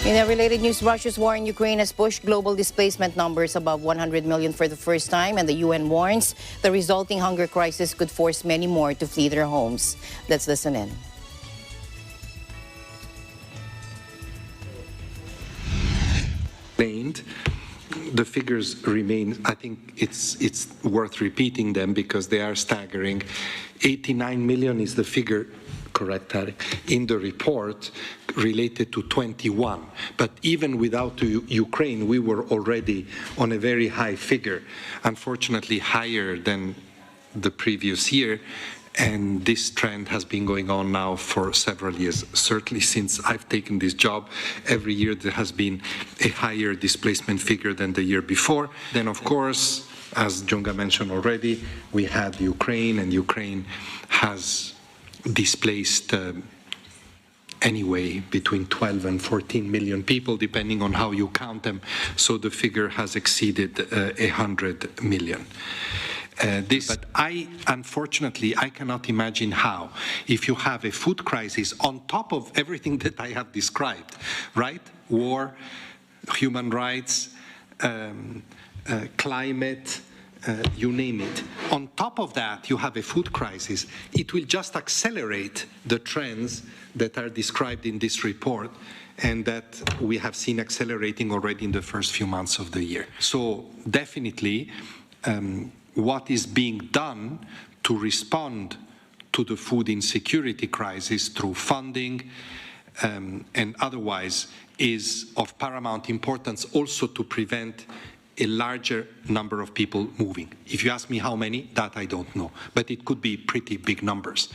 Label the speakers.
Speaker 1: In a related news, Russia's war in Ukraine has pushed global displacement numbers above 100 million for the first time, and the UN warns the resulting hunger crisis could force many more to flee their homes. Let's listen in.
Speaker 2: The figures remain, I think it's worth repeating them because they are staggering. 89 million is the figure, correct, Tarek, in the report related to 21. But even without Ukraine, we were already on a very high figure, unfortunately higher than the previous year. And this trend has been going on now for several years. Certainly since I've taken this job, every year there has been a higher displacement figure than the year before. Then, of course, as Junga mentioned already, we had Ukraine, and Ukraine has displaced anyway between 12 and 14 million people, depending on how you count them. So the figure has exceeded 100 million. But unfortunately, I cannot imagine how, if you have a food crisis on top of everything that I have described, right? War, human rights, climate, you name it. On top of that, you have a food crisis. It will just accelerate the trends that are described in this report and that we have seen accelerating already in the first few months of the year. So definitely, what is being done to respond to the food insecurity crisis through funding and otherwise is of paramount importance, also to prevent a larger number of people moving. If you ask me how many, that I don't know, but it could be pretty big numbers.